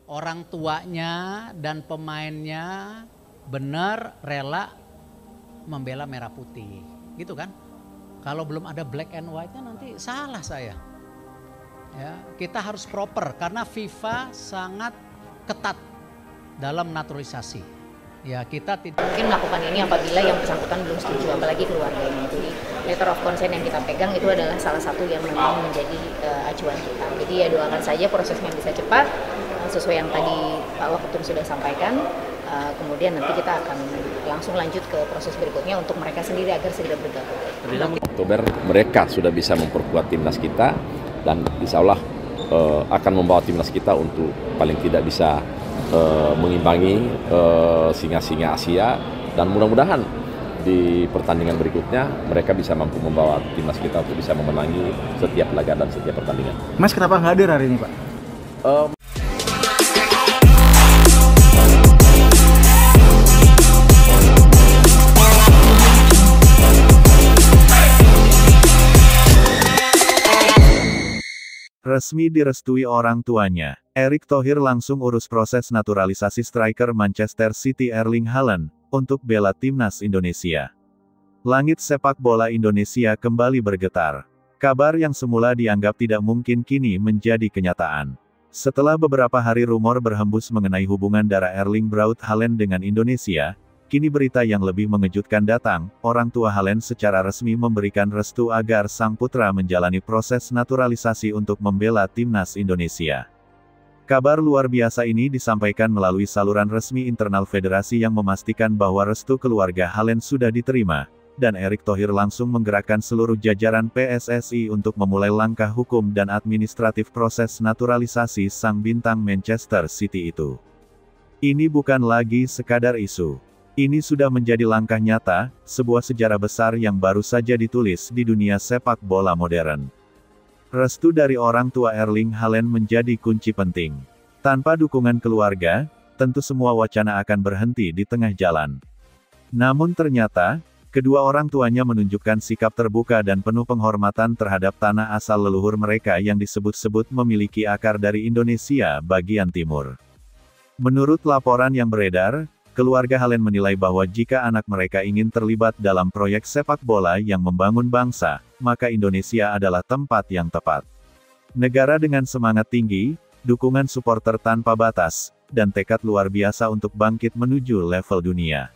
orang tuanya dan pemainnya benar rela membela merah putih, gitu kan? Kalau belum ada black and white-nya nanti salah saya. Ya, kita harus proper karena FIFA sangat ketat dalam naturalisasi. Ya, kita tidak mungkin melakukan ini apabila yang bersangkutan belum setuju, apalagi keluarganya. Jadi letter of consent yang kita pegang itu adalah salah satu yang memang menjadi acuan kita. Jadi ya doakan saja prosesnya bisa cepat, sesuai yang tadi Pak Waketum sudah sampaikan. Kemudian nanti kita akan langsung lanjut ke proses berikutnya untuk mereka sendiri agar segera bergabung. Oktober mereka sudah bisa memperkuat timnas kita dan insya Allah akan membawa timnas kita untuk paling tidak bisa mengimbangi singa-singa Asia, dan mudah-mudahan di pertandingan berikutnya mereka bisa mampu membawa timnas kita untuk bisa memenangi setiap laga dan setiap pertandingan. Mas, kenapa nggak hadir hari ini, Pak? Resmi direstui orang tuanya, Erick Thohir langsung urus proses naturalisasi striker Manchester City Erling Haaland untuk bela timnas Indonesia. Langit sepak bola Indonesia kembali bergetar. Kabar yang semula dianggap tidak mungkin kini menjadi kenyataan. Setelah beberapa hari rumor berhembus mengenai hubungan darah Erling Braut Haaland dengan Indonesia, kini berita yang lebih mengejutkan datang. Orang tua Haaland secara resmi memberikan restu agar sang putra menjalani proses naturalisasi untuk membela timnas Indonesia. Kabar luar biasa ini disampaikan melalui saluran resmi internal federasi yang memastikan bahwa restu keluarga Haaland sudah diterima, dan Erick Thohir langsung menggerakkan seluruh jajaran PSSI untuk memulai langkah hukum dan administratif proses naturalisasi sang bintang Manchester City itu. Ini bukan lagi sekadar isu. Ini sudah menjadi langkah nyata, sebuah sejarah besar yang baru saja ditulis di dunia sepak bola modern. Restu dari orang tua Erling Haaland menjadi kunci penting. Tanpa dukungan keluarga, tentu semua wacana akan berhenti di tengah jalan. Namun ternyata, kedua orang tuanya menunjukkan sikap terbuka dan penuh penghormatan terhadap tanah asal leluhur mereka yang disebut-sebut memiliki akar dari Indonesia bagian timur. Menurut laporan yang beredar, keluarga Haaland menilai bahwa jika anak mereka ingin terlibat dalam proyek sepak bola yang membangun bangsa, maka Indonesia adalah tempat yang tepat. Negara dengan semangat tinggi, dukungan supporter tanpa batas, dan tekad luar biasa untuk bangkit menuju level dunia.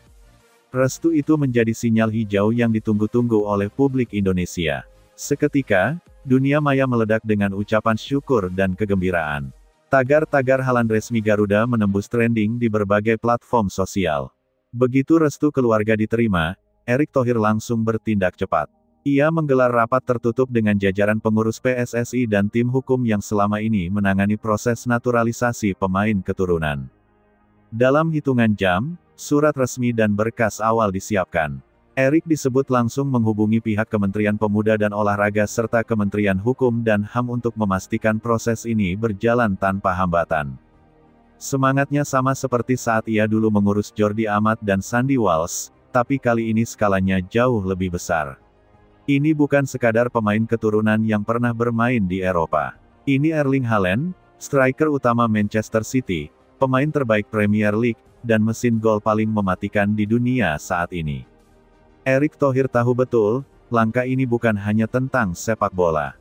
Restu itu menjadi sinyal hijau yang ditunggu-tunggu oleh publik Indonesia. Seketika, dunia maya meledak dengan ucapan syukur dan kegembiraan. Tagar-tagar Haaland resmi Garuda menembus trending di berbagai platform sosial. Begitu restu keluarga diterima, Erick Thohir langsung bertindak cepat. Ia menggelar rapat tertutup dengan jajaran pengurus PSSI dan tim hukum yang selama ini menangani proses naturalisasi pemain keturunan. Dalam hitungan jam, surat resmi dan berkas awal disiapkan. Erick disebut langsung menghubungi pihak Kementerian Pemuda dan Olahraga serta Kementerian Hukum dan HAM untuk memastikan proses ini berjalan tanpa hambatan. Semangatnya sama seperti saat ia dulu mengurus Jordi Amat dan Sandy Walsh, tapi kali ini skalanya jauh lebih besar. Ini bukan sekadar pemain keturunan yang pernah bermain di Eropa. Ini Erling Haaland, striker utama Manchester City, pemain terbaik Premier League, dan mesin gol paling mematikan di dunia saat ini. Erick Thohir tahu betul, langkah ini bukan hanya tentang sepak bola.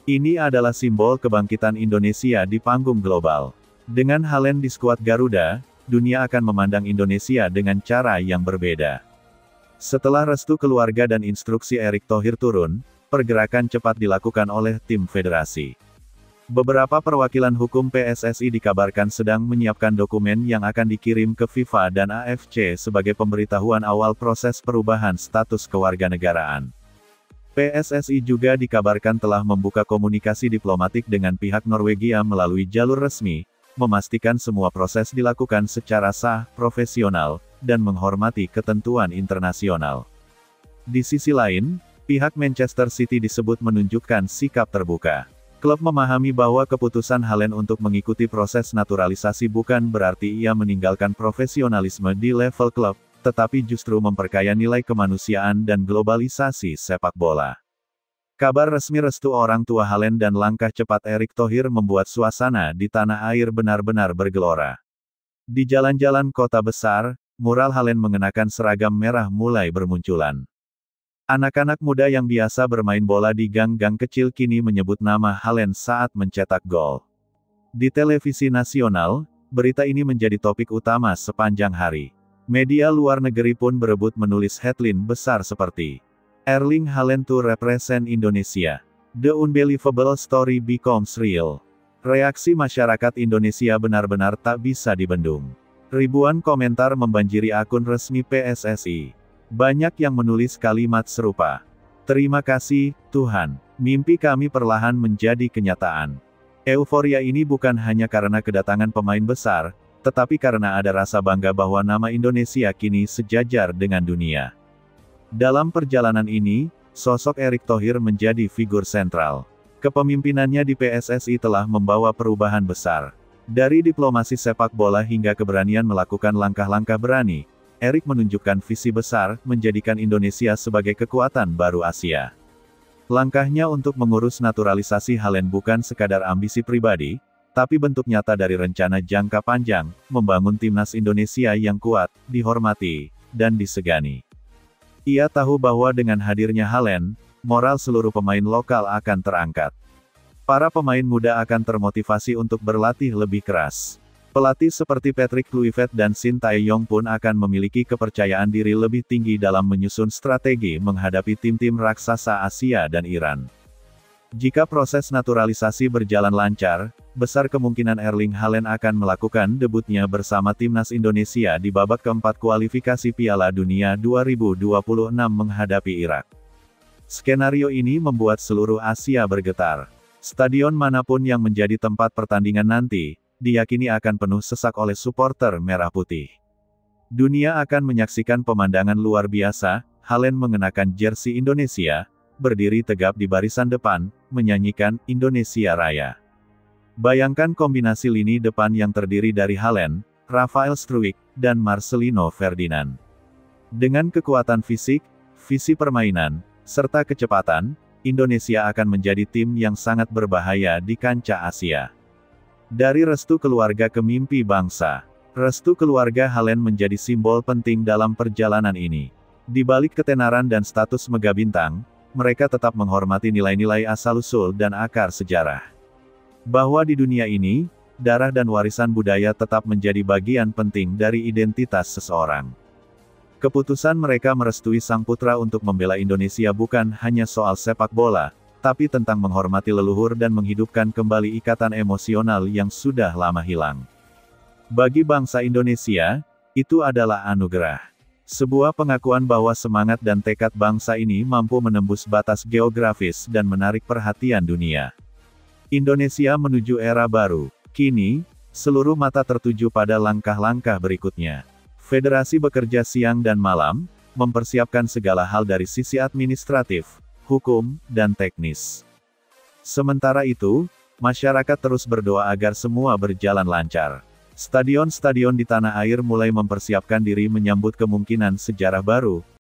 Ini adalah simbol kebangkitan Indonesia di panggung global. Dengan Haaland di skuad Garuda, dunia akan memandang Indonesia dengan cara yang berbeda. Setelah restu keluarga dan instruksi Erick Thohir turun, pergerakan cepat dilakukan oleh tim federasi. Beberapa perwakilan hukum PSSI dikabarkan sedang menyiapkan dokumen yang akan dikirim ke FIFA dan AFC sebagai pemberitahuan awal proses perubahan status kewarganegaraan. PSSI juga dikabarkan telah membuka komunikasi diplomatik dengan pihak Norwegia melalui jalur resmi, memastikan semua proses dilakukan secara sah, profesional, dan menghormati ketentuan internasional. Di sisi lain, pihak Manchester City disebut menunjukkan sikap terbuka. Klub memahami bahwa keputusan Haaland untuk mengikuti proses naturalisasi bukan berarti ia meninggalkan profesionalisme di level klub, tetapi justru memperkaya nilai kemanusiaan dan globalisasi sepak bola. Kabar resmi restu orang tua Haaland dan langkah cepat Erick Thohir membuat suasana di tanah air benar-benar bergelora. Di jalan-jalan kota besar, mural Haaland mengenakan seragam merah mulai bermunculan. Anak-anak muda yang biasa bermain bola di gang-gang kecil kini menyebut nama Haaland saat mencetak gol. Di televisi nasional, berita ini menjadi topik utama sepanjang hari. Media luar negeri pun berebut menulis headline besar seperti Erling Haaland to represent Indonesia. The unbelievable story becomes real. Reaksi masyarakat Indonesia benar-benar tak bisa dibendung. Ribuan komentar membanjiri akun resmi PSSI. Banyak yang menulis kalimat serupa. Terima kasih, Tuhan. Mimpi kami perlahan menjadi kenyataan. Euforia ini bukan hanya karena kedatangan pemain besar, tetapi karena ada rasa bangga bahwa nama Indonesia kini sejajar dengan dunia. Dalam perjalanan ini, sosok Erick Thohir menjadi figur sentral. Kepemimpinannya di PSSI telah membawa perubahan besar. Dari diplomasi sepak bola hingga keberanian melakukan langkah-langkah berani, Erick menunjukkan visi besar, menjadikan Indonesia sebagai kekuatan baru Asia. Langkahnya untuk mengurus naturalisasi Haaland bukan sekadar ambisi pribadi, tapi bentuk nyata dari rencana jangka panjang, membangun timnas Indonesia yang kuat, dihormati, dan disegani. Ia tahu bahwa dengan hadirnya Haaland, moral seluruh pemain lokal akan terangkat. Para pemain muda akan termotivasi untuk berlatih lebih keras. Pelatih seperti Patrick Kluivert dan Shin Tae-yong pun akan memiliki kepercayaan diri lebih tinggi dalam menyusun strategi menghadapi tim-tim raksasa Asia dan Iran. Jika proses naturalisasi berjalan lancar, besar kemungkinan Erling Haaland akan melakukan debutnya bersama timnas Indonesia di babak keempat kualifikasi Piala Dunia 2026 menghadapi Irak. Skenario ini membuat seluruh Asia bergetar. Stadion manapun yang menjadi tempat pertandingan nanti, diyakini akan penuh sesak oleh supporter merah putih. Dunia akan menyaksikan pemandangan luar biasa, Haaland mengenakan jersey Indonesia, berdiri tegap di barisan depan, menyanyikan Indonesia Raya. Bayangkan kombinasi lini depan yang terdiri dari Haaland, Rafael Struijk, dan Marcelino Ferdinand. Dengan kekuatan fisik, visi permainan, serta kecepatan, Indonesia akan menjadi tim yang sangat berbahaya di kancah Asia. Dari restu keluarga ke mimpi bangsa, restu keluarga Haaland menjadi simbol penting dalam perjalanan ini. Di balik ketenaran dan status megabintang, mereka tetap menghormati nilai-nilai asal-usul dan akar sejarah. Bahwa di dunia ini, darah dan warisan budaya tetap menjadi bagian penting dari identitas seseorang. Keputusan mereka merestui sang putra untuk membela Indonesia bukan hanya soal sepak bola, tapi tentang menghormati leluhur dan menghidupkan kembali ikatan emosional yang sudah lama hilang. Bagi bangsa Indonesia, itu adalah anugerah. Sebuah pengakuan bahwa semangat dan tekad bangsa ini mampu menembus batas geografis dan menarik perhatian dunia. Indonesia menuju era baru. Kini, seluruh mata tertuju pada langkah-langkah berikutnya. Federasi bekerja siang dan malam, mempersiapkan segala hal dari sisi administratif, hukum, dan teknis. Sementara itu, masyarakat terus berdoa agar semua berjalan lancar. Stadion-stadion di tanah air mulai mempersiapkan diri menyambut kemungkinan sejarah baru,